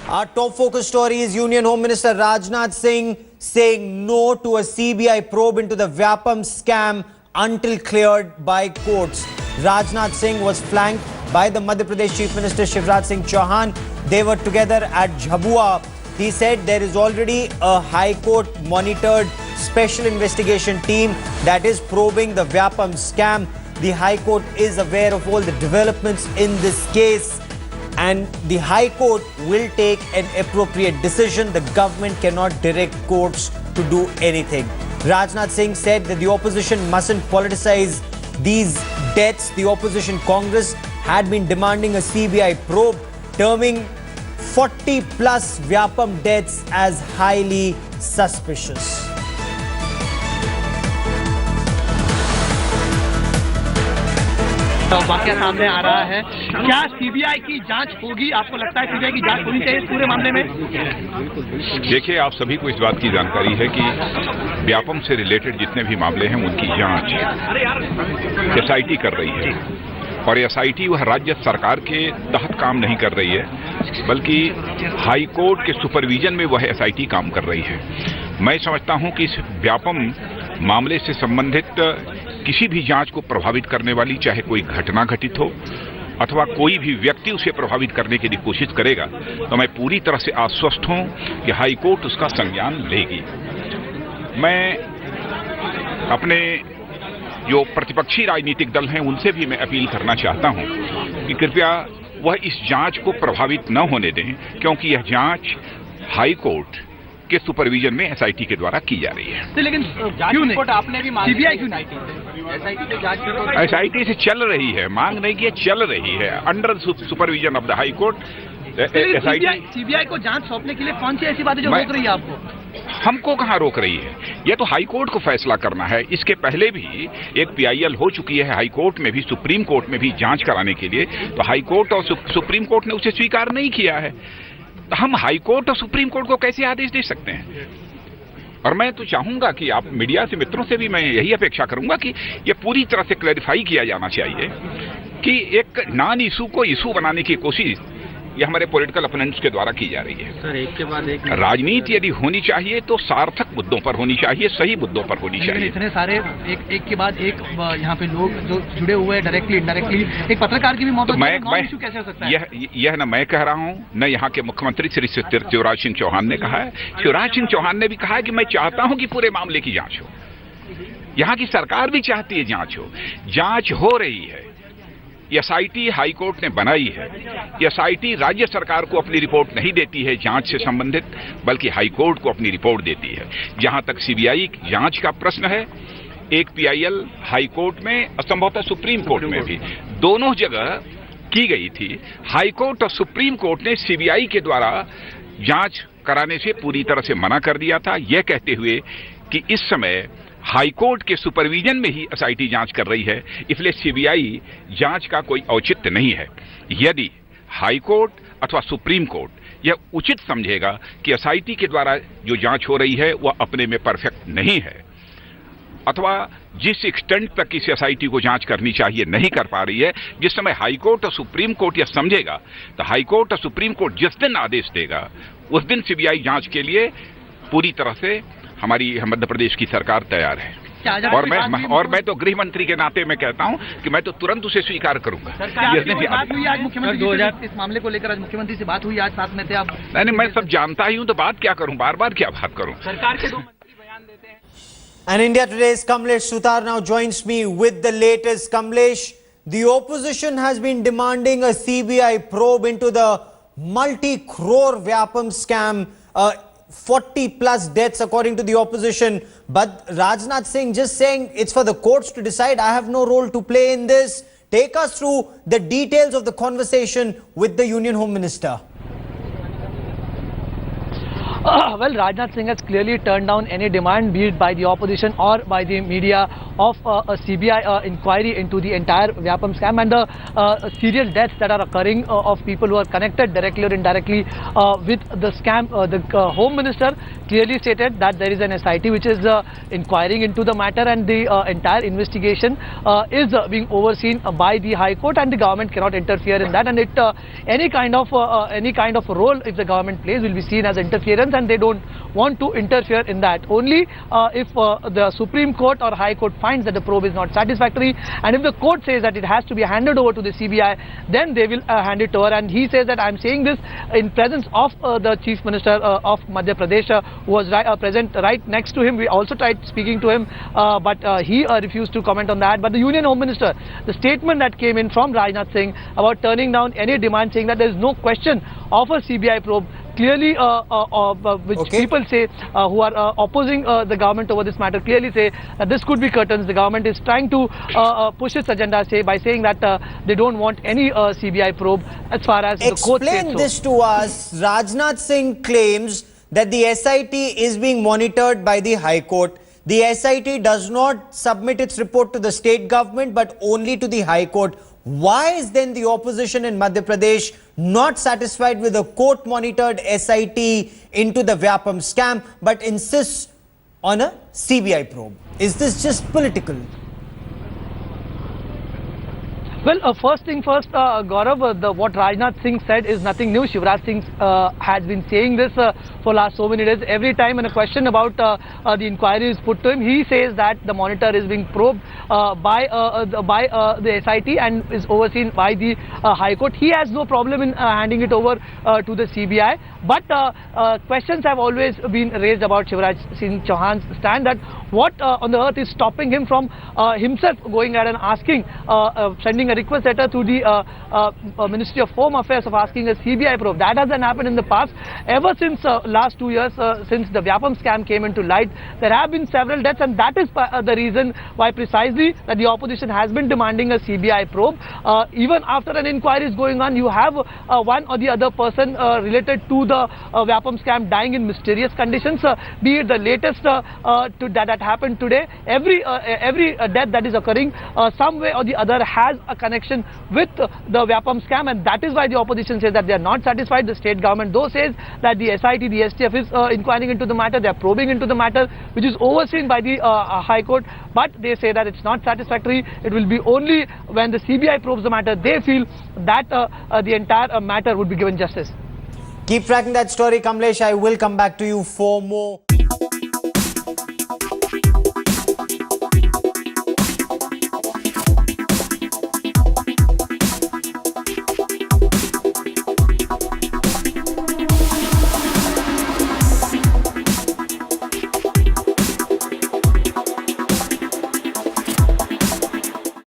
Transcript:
Our top focus story is Union Home Minister Rajnath Singh saying no to a CBI probe into the Vyapam scam until cleared by courts. Rajnath Singh was flanked by the Madhya Pradesh Chief Minister Shivraj Singh Chauhan. They were together at Jhabua. He said there is already a High Court monitored special investigation team that is probing the Vyapam scam. The High Court is aware of all the developments in this case, and the High Court will take an appropriate decision. The government cannot direct courts to do anything. Rajnath Singh said that the opposition mustn't politicize these deaths. The opposition Congress had been demanding a CBI probe, terming 40 plus Vyapam deaths as highly suspicious. वाकया सामने आ रहा है, क्या CBI की जांच होगी? आपको लगता है सीबीआई की जांच होनी चाहिए इस पूरे मामले में? देखिए, आप सभी को इस बात की जानकारी है कि व्यापम से रिलेटेड जितने भी मामले हैं उनकी जांच एसआईटी कर रही है, और एसआईटी वह राज्य सरकार के तहत काम नहीं कर रही है, बल्कि हाई कोर्ट के सुपरविजन में वह एसआईटी काम कर रही है। मैं समझता हूं कि इस व्यापम मामले से संबंधित किसी भी जांच को प्रभावित करने वाली, चाहे कोई घटना घटित हो अथवा कोई भी व्यक्ति उसे प्रभावित करने की कोशिश करेगा, तो मैं पूरी तरह से आश्वस्त हूं कि हाई कोर्ट उसका संज्ञान लेगी। मैं अपने जो प्रतिपक्षी राजनीतिक दल हैं उनसे भी मैं अपील करना चाहता हूं कि कृपया वह इस जांच को प्रभावित न होने दें, क्योंकि यह जांच हाई कोर्ट के सुपरविजन में एसआईटी के द्वारा की जा रही है। लेकिन क्यों नहीं? आपने भी सीबीआई क्यों नहीं? एसआईटी से चल रही है, मांग नहीं की, चल रही है under supervision of the high court. CBI को जांच सौंपने के लिए कौन सी ऐसी बातें जो रोक रही है आपको? हमको कहां रोक रही है? यह तो हाई कोर्ट को फैसला करना है। इसके पहले भी एक पीआईएल हो चुकी है हाई कोर्ट में भी, सुप्रीम कोर्ट में भी जांच कराने के लिए, तो हाई कोर्ट और सुप्रीम कोर्ट ने उसे स्वीकार नहीं किया है। तो हम हाई कोर्ट और सुप्रीम कोर्ट को कैसे आदेश दे सकते हैं? और मैं तो चाहूंगा कि आप मीडिया से मित्रों से भी मैं यही अपेक्षा करूंगा कि यह पूरी तरह से क्लैरिफाई किया जाना चाहिए कि एक नॉन इशू को इशू बनाने की कोशिश ये हमारे पॉलिटिकल अपोनेंट्स के द्वारा की जा रही है। सर, एक के बाद एक राजनीति यदि होनी चाहिए तो सार्थक मुद्दों पर होनी चाहिए, सही मुद्दों पर होनी चाहिए। इतने सारे एक के बाद एक यहाँ पे लोग जो जुड़े हुए हैं डायरेक्टली इंडायरेक्टली, एक पत्रकार की भी मौत, तो मैं कैसे हो सकता है? यह न मैं कह रहा हूँ, न यहाँ के मुख्यमंत्री श्री शिवराज सिंह चौहान ने कहा है। शिवराज सिंह चौहान ने भी कहा है कि मैं चाहता हूँ कि पूरे मामले की जांच हो। यहाँ की सरकार भी चाहती है जांच हो। जांच हो रही है। एसआईटी हाई कोर्ट ने बनाई है। एसआईटी राज्य सरकार को अपनी रिपोर्ट नहीं देती है जांच से संबंधित, बल्कि हाई कोर्ट को अपनी रिपोर्ट देती है। जहां तक सीबीआई जांच का प्रश्न है, एक पीआईएल हाई कोर्ट में, असंभवतः सुप्रीम कोर्ट में भी, दोनों जगह की गई थी। हाई कोर्ट और सुप्रीम कोर्ट ने सीबीआई के द्वारा जांच कराने से पूरी तरह से मना कर दिया था, यह कहते हुए कि इस समय हाई कोर्ट के सुपरविजन में ही एसआईटी जांच कर रही है, इसलिए सीबीआई जांच का कोई औचित्य नहीं है। यदि हाई कोर्ट अथवा सुप्रीम कोर्ट यह उचित समझेगा कि एसआईटी के द्वारा जो जांच हो रही है वह अपने में परफेक्ट नहीं है, अथवा जिस एक्सटेंट तक इस एसआईटी को जांच करनी चाहिए नहीं कर पा रही है, जिस समय हाई कोर्ट और सुप्रीम कोर्ट यह समझेगा, तो हाई कोर्ट और सुप्रीम कोर्ट जिस दिन आदेश देगा उस दिन सीबीआई जांच के लिए पूरी तरह से हमारी मध्य प्रदेश की सरकार तैयार है। और मैं तो गृह मंत्री के नाते मैं कहता हूं कि मैं तो तुरंत उसे स्वीकार करूंगा। आज मुख्यमंत्री इस मामले को लेकर आज मुख्यमंत्री से बात हुई, आज साथ में थे आप? नहीं, मैं सब जानता ही हूं, तो बात क्या करूं, बार बार क्या बात करूं? सरकार के दो मंत्री बयान देते हैं। And India Today's Kamlesh Sutar now joins me with the latest. Kamlesh, the opposition has been demanding a CBI probe into the multi-crore Vyapam scam. 40 plus deaths according to the opposition, but Rajnath Singh just saying it's for the courts to decide. I have no role to play in this. Take us through the details of the conversation with the Union Home Minister. Well, Rajnath Singh has clearly turned down any demand, be it by the opposition or by the media, of a CBI inquiry into the entire Vyapam scam and the serious deaths that are occurring of people who are connected directly or indirectly with the scam. The Home Minister clearly stated that there is an SIT which is inquiring into the matter, and the entire investigation is being overseen by the High Court, and the government cannot interfere in that. And any kind of role if the government plays will be seen as interference, and they don't want to interfere in that. Only if the Supreme Court or High Court finds that the probe is not satisfactory, and if the court says that it has to be handed over to the CBI, then they will hand it over. And he says that I'm saying this in presence of the Chief Minister of Madhya Pradesh, who was present right next to him. We also tried speaking to him, but he refused to comment on that. But the Union Home Minister, the statement that came in from Rajnath Singh about turning down any demand, saying that there is no question of a CBI probe, clearly which people say who are opposing the government over this matter clearly say that this could be curtains. The government is trying to push its agenda by saying that they don't want any CBI probe as far as the court says so. Explain this to us. Rajnath Singh claims that the SIT is being monitored by the High Court. The SIT does not submit its report to the state government but only to the High Court. Why is then the opposition in Madhya Pradesh not satisfied with a court-monitored SIT into the Vyapam scam but insists on a CBI probe? Is this just political? Well, first thing first, Gaurav, what Rajnath Singh said is nothing new. Shivraj Singh has been saying this for last so many days. Every time when a question about the inquiry is put to him, he says that the monitor is being probed by the SIT and is overseen by the High Court. He has no problem in handing it over to the CBI. But questions have always been raised about Shivraj Singh Chauhan's stand, that what on the earth is stopping him from himself going ahead and asking, sending a request letter to the Ministry of Home Affairs of asking a CBI probe. That hasn't happened in the past. Ever since last 2 years, since the Vyapam scam came into light, there have been several deaths, and that is the reason why precisely that the opposition has been demanding a CBI probe. Even after an inquiry is going on, you have one or the other person related to the Vyapam scam dying in mysterious conditions, be it the latest that happened today. Every death that is occurring some way or the other has a connection with the Vyapam scam, and that is why the opposition says that they are not satisfied. The state government though says that the SIT, the STF is inquiring into the matter, they are probing into the matter, which is overseen by the High Court, but they say that it's not satisfactory. It will be only when the CBI probes the matter they feel that the entire matter would be given justice. Keep tracking that story, Kamlesh. I will come back to you for more.